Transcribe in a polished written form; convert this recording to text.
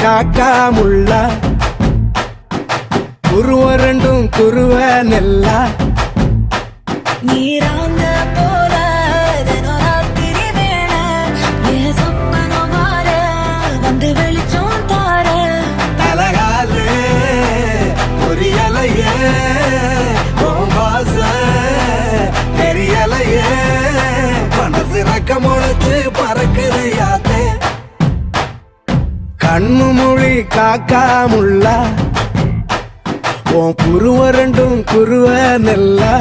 காக்கா முள்ளா குருவ ரெண்டும் குருவ நெல்லா நீராங்க போல தினராத்திரி வேள என் சொப்பனம் மாற வந்து வெளிச்சம் தார தலகாலே பொரியலையே ஓம்பாச தெரியலையே மனசு ரக்க முளைச்சு பறக்குதையாத்தே கண்ணு மொழி காக்கா முள்ளா உன் குருவ ரெண்டும் குருவ நெல்லா